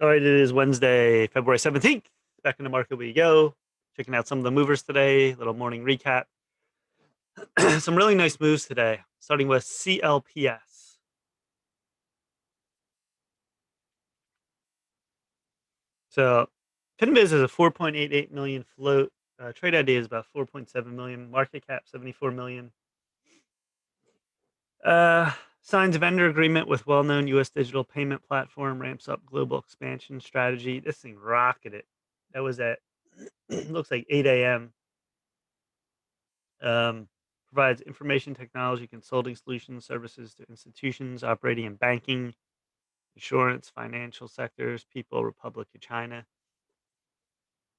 All right, it is Wednesday, February 17th. Back in the market we go. Checking out some of the movers today, little morning recap. Some really nice moves today, starting with CLPS. So, Finviz is a 4.88 million float. Trade ID is about 4.7 million. Market cap 74 million. Signs vendor agreement with well-known U.S. digital payment platform, ramps up global expansion strategy. This thing rocketed. That was at looks like 8 a.m. Um, provides information technology consulting solutions services to institutions operating in banking, insurance, financial sectors, People Republic of China.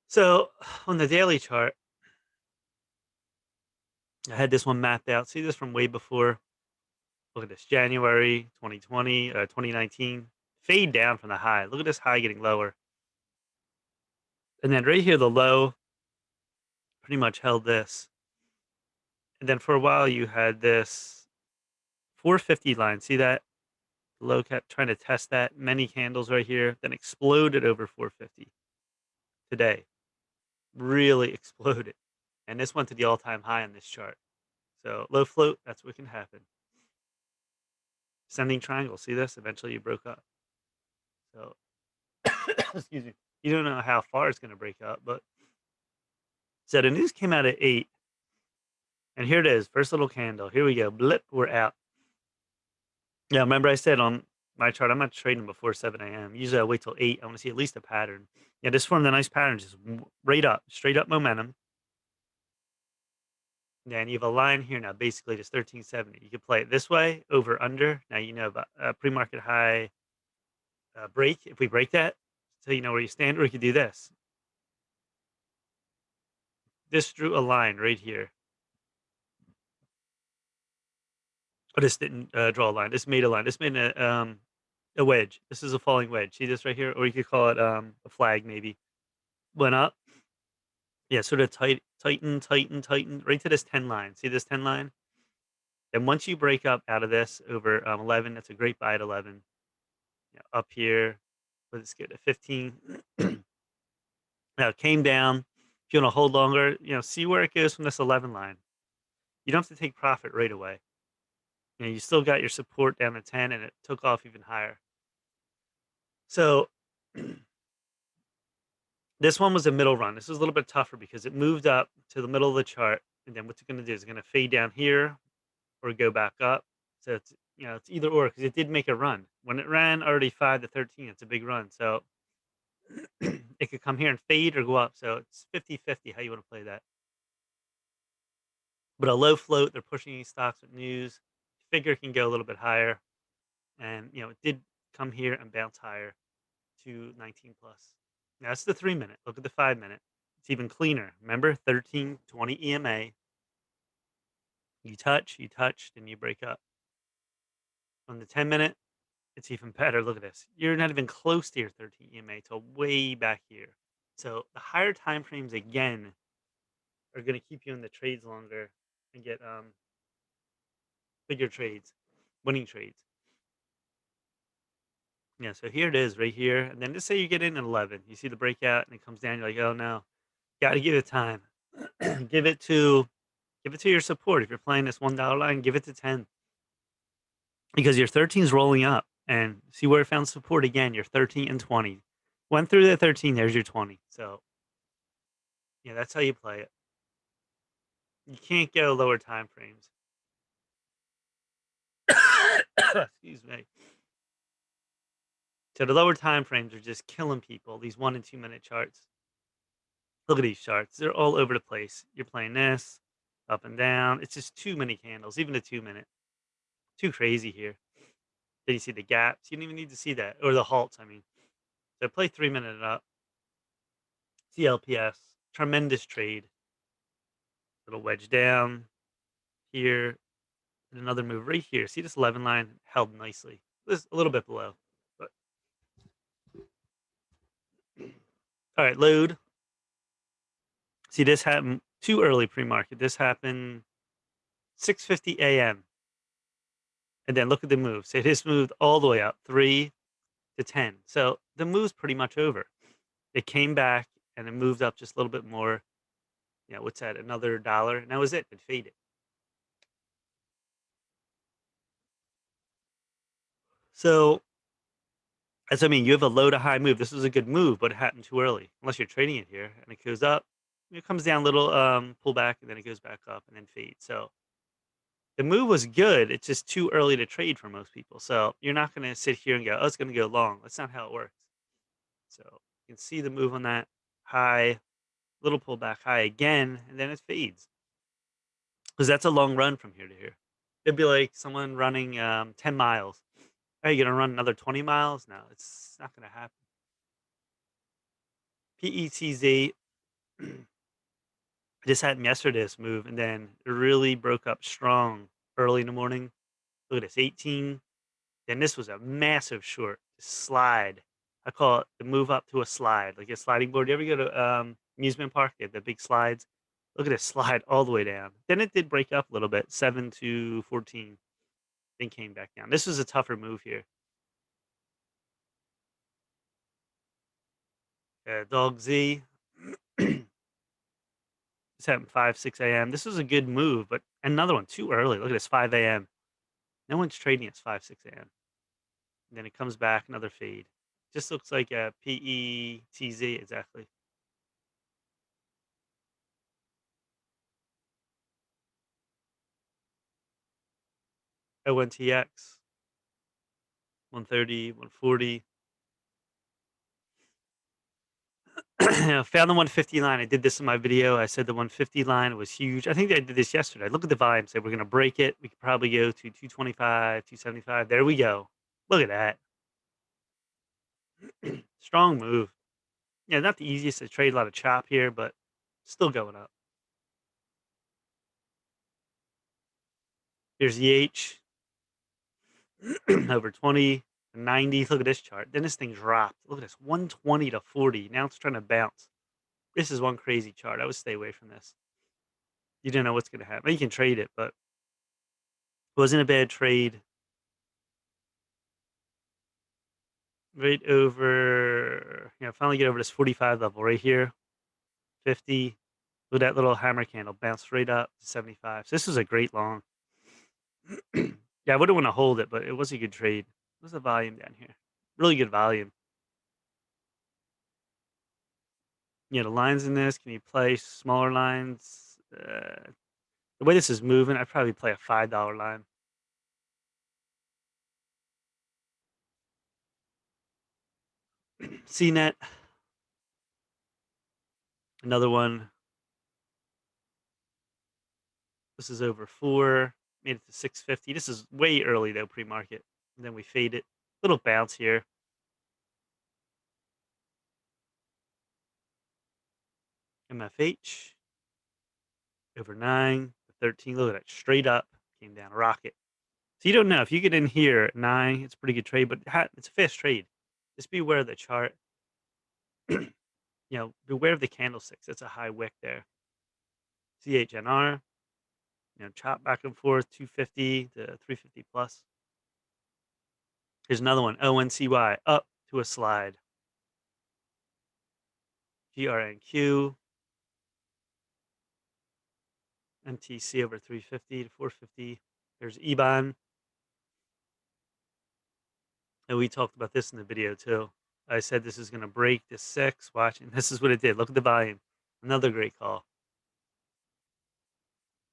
So on the daily chart, I had this one mapped out. See this from way before. Look at this, January 2020, 2019. Fade down from the high. Look at this high getting lower. And then right here, the low pretty much held this. And then for a while, you had this 450 line. See that? Low kept trying to test that. Many candles right here, then exploded over 450 today. Really exploded. And this went to the all-time high on this chart. So low float, that's what can happen. Descending triangle. See this? Eventually you broke up. So excuse me. You don't know how far it's going to break up, but so the news came out at 8. And here it is. First little candle. Here we go. Blip, we're out. Yeah, remember I said on my chart, I'm not trading before 7 a.m. Usually I wait till 8. I want to see at least a pattern. Yeah, this formed a nice pattern, just right up, straight up momentum. Then you have a line here now, basically just 1370. You could play it this way, over, under. Now you know about pre-market high break. If we break that, so you know where you stand, or you could do this. This drew a line right here. Oh, this didn't draw a line. This made a line. This made a wedge. This is a falling wedge. See this right here? Or you could call it a flag maybe. Went up. Yeah, sort of tighten, right to this 10 line. See this 10 line? And once you break up out of this over 11, that's a great buy at 11. Yeah, up here, let's get to 15. Now it came down. If you want to hold longer, see where it goes from this 11 line. You don't have to take profit right away. You still got your support down to 10 and it took off even higher. So this one was a middle run. This was a little bit tougher because it moved up to the middle of the chart. And then what's it going to do? Is it going to fade down here or go back up? So it's either or because it did make a run. When it ran already 5 to 13, it's a big run. So it could come here and fade or go up. So it's 50-50 how you want to play that. But a low float, they're pushing these stocks with news. Figure can go a little bit higher. And, it did come here and bounce higher to 19 plus. Now that's the 3 minute. Look at the 5 minute. It's even cleaner. Remember 1320 EMA. You touch, then you break up. On the 10 minute, it's even better. Look at this. You're not even close to your 13 EMA till way back here. So the higher time frames again are going to keep you in the trades longer and get bigger trades, winning trades. Yeah, so here it is right here. And then just say you get in at 11. You see the breakout and it comes down. You're like, oh no, got to give it time. give it to your support. If you're playing this $1 line, give it to 10 because your 13 is rolling up. And see where it found support again. Your 13 and 20 went through the 13. There's your 20. So yeah, that's how you play it. You can't go lower time frames. Excuse me. So the lower time frames are just killing people. These 1 and 2 minute charts. Look at these charts. They're all over the place. You're playing this up and down. It's just too many candles, even the 2 minute. Too crazy here. Then you see the gaps. You don't even need to see that. Or the halts, I mean. So play 3 minute up. CLPS. Tremendous trade. Little wedge down here. And another move right here. See this 11 line held nicely. This a little bit below. But all right, load. See this happened too early pre-market. This happened 6:50 a.m. And then look at the move. So it has moved all the way up 3 to 10. So the move's pretty much over. It came back and it moved up just a little bit more. What's that? Another dollar, and that was it. It faded. So that's what I mean. You have a low to high move. This was a good move, but it happened too early. Unless you're trading it here, and it goes up, it comes down a little, pull back, and then it goes back up and then fades. So the move was good. It's just too early to trade for most people. So you're not going to sit here and go, "Oh, it's going to go long." That's not how it works. So you can see the move on that high, little pullback high again, and then it fades because that's a long run from here to here. It'd be like someone running 10 miles. Are you going to run another 20 miles? No, it's not going to happen. PETZ just had yesterday's move, and then it really broke up strong early in the morning. Look at this, 18. Then this was a massive short slide. I call it the move up to a slide, like a sliding board. You ever go to amusement park? They have the big slides. Look at this slide all the way down. Then it did break up a little bit, 7 to 14. Then came back down. This was a tougher move here. Dog Z. This happened 5, 6 a.m. This was a good move, but another one too early. Look at this, 5 a.m. No one's trading at 5, 6 a.m. And then it comes back, another fade. Just looks like a PETZ exactly. ONTX, 130, 140. Found the 150 line. I did this in my video. I said the 150 line was huge. I think I did this yesterday. Look at the volume. Said we're going to break it. We could probably go to 225, 275. There we go. Look at that. Strong move. Yeah, not the easiest to trade. A lot of chop here, but still going up. Here's EH over 20, 90. Look at this chart. Then this thing dropped. Look at this, 120 to 40. Now it's trying to bounce. This is one crazy chart. I would stay away from this. You don't know what's going to happen. You can trade it, but it wasn't a bad trade. Right over, finally get over this 45 level right here. 50. With that little hammer candle, bounce right up to 75. So this was a great long. Yeah, I wouldn't want to hold it, but it was a good trade. What's the volume down here? Really good volume. The lines in this, can you play smaller lines? The way this is moving, I'd probably play a $5 line. CNET, another one. This is over 4, made it to 650. This is way early though, pre-market. And then we fade it. Little bounce here. MFH over 9, 13. Look at that, straight up, came down, rocket. So you don't know if you get in here at 9, it's a pretty good trade, but it's a fast trade. Just beware of the chart. Beware of the candlesticks. That's a high wick there. CHNR, chop back and forth, 250 to 350 plus. Here's another one, ONCY, up to a slide. GRNQ, MTC over 350 to 450. There's EBAN. And we talked about this in the video too. I said this is going to break the 6. Watch, and this is what it did. Look at the volume. Another great call.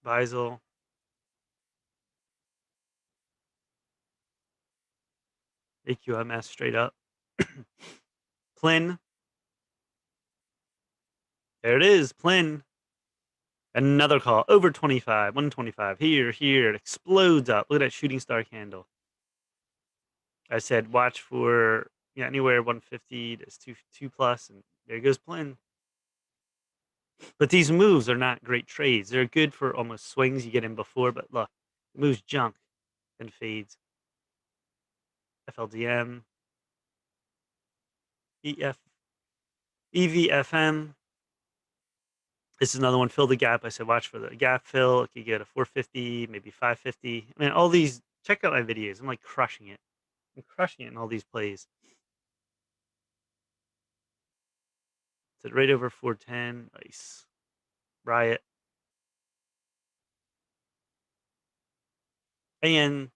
Beisel. AQMS straight up. Plin. There it is. Plin. Another call. Over 25. 125. Here. It explodes up. Look at that shooting star candle. I said watch for anywhere 150 to 2 plus, and there goes Plin. But these moves are not great trades. They're good for almost swings you get in before, but look, it moves junk and fades. FLDM, EF, EVFM. This is another one. Fill the gap. I said watch for the gap fill. It could get a 450, maybe 550. I mean, all these. Check out my videos. I'm like crushing it. I'm crushing it in all these plays. So right over 410. Nice. Riot. ANTE.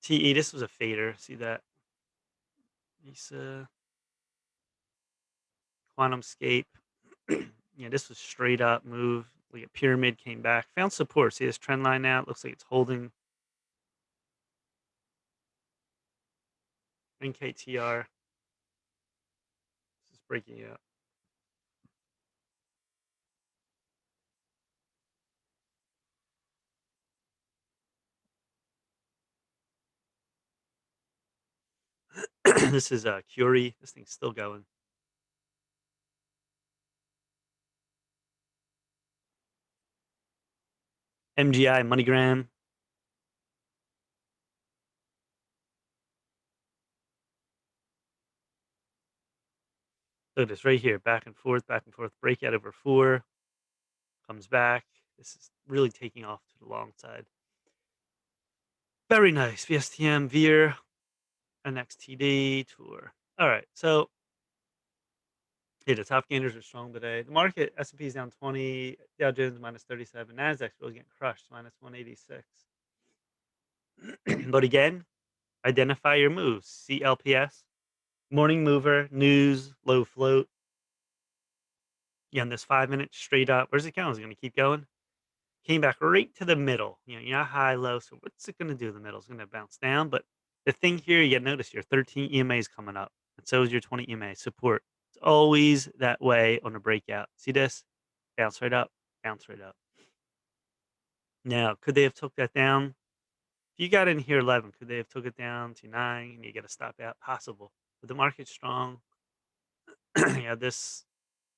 This was a fader. See that? Visa. Quantum Scape. Yeah, this was straight up move. Like a pyramid came back. Found support. See this trend line now? It looks like it's holding. NKTR. This is breaking out. This is Curie. This thing's still going. MGI, MoneyGram. Look at this right here. Back and forth. Breakout over 4. Comes back. This is really taking off to the long side. Very nice. VSTM, Veer, NXTD, Tour. All right. So, hey, the top gainers are strong today. The market, S&P is down 20. Dow Jones minus 37. NASDAQ's really getting crushed, minus 186. But again, identify your moves. CLPS, morning mover, news, low float. Yeah, on this 5 minute straight up. Where's it going? Is it going to keep going? Came back right to the middle. You're not high, low. So what's it going to do? The middle is going to bounce down. But the thing here, you notice your 13 EMA is coming up, and so is your 20 EMA support. It's always that way on a breakout. See this? Bounce right up, bounce right up. Now, could they have took that down? If you got in here 11, could they have took it down to 9 and you got to stop out? Possible. But the market's strong. Yeah,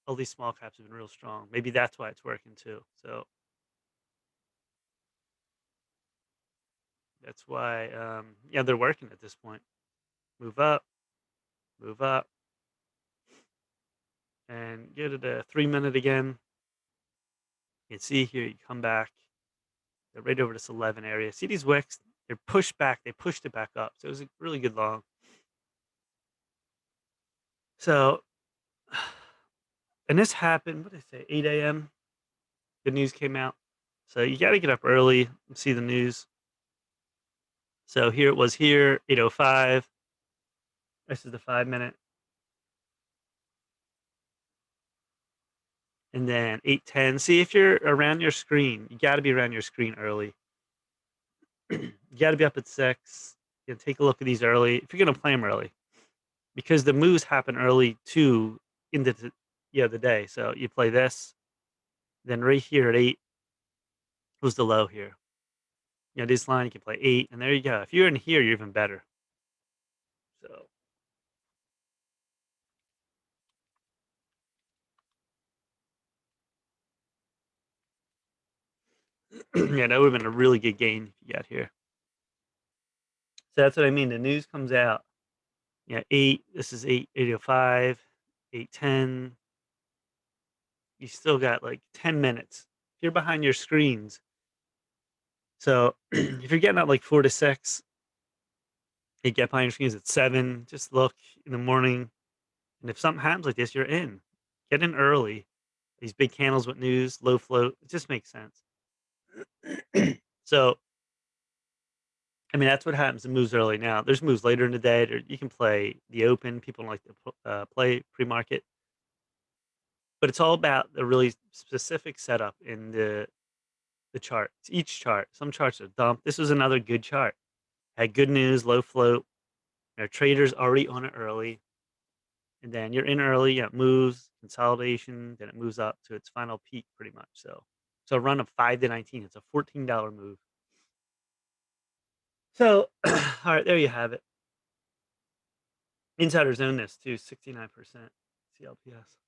all these small caps have been real strong. Maybe that's why it's working too. So that's why, yeah, they're working at this point. Move up, move up, and get to the 3 minute again. You can see here, you come back, they're right over this 11 area. See these wicks? They're pushed back. They pushed it back up. So it was a really good long. So, and this happened, what did I say, 8 a.m.? The news came out. So you got to get up early and see the news. So here it was here, 8:05. This is the 5 minute. And then 8:10. See if you're around your screen, you got to be around your screen early. You got to be up at 6. You know, take a look at these early if you're going to play them early because the moves happen early too in the day. So you play this, then right here at 8 was the low here. This line you can play 8, and there you go. If you're in here, you're even better. So yeah, that would have been a really good gain if you got here. So that's what I mean. The news comes out. Yeah, 8. This is 8:05, 8:10. You still got like 10 minutes. If you're behind your screens. So if you're getting up like 4 to 6, you get behind your screens at 7, just look in the morning. And if something happens like this, you're in. Get in early. These big candles with news, low float, it just makes sense. So, I mean, that's what happens in moves early. Now, there's moves later in the day. You can play the open. People don't like to play pre market, but it's all about the really specific setup in the chart. It's each chart. Some charts are dumped. This was another good chart. Had good news, low float. Traders already on it early. And then you're in early, it moves, consolidation, then it moves up to its final peak pretty much. So a run of 5 to 19, it's a $14 move. So, all right, there you have it. Insiders own this too, 69% CLPS.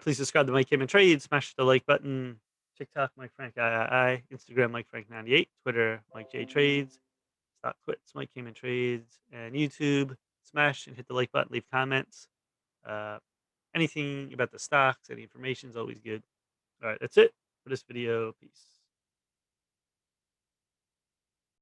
Please subscribe to Mike Cayman Trade, smash the like button. TikTok, Mike Frank III, Instagram, Mike Frank 98, Twitter, Mike J Trades, Stock Quits, Mike Cayman Trades, and YouTube. Smash and hit the like button, leave comments. Uh, Anything about the stocks, any information is always good. All right, that's it for this video. Peace.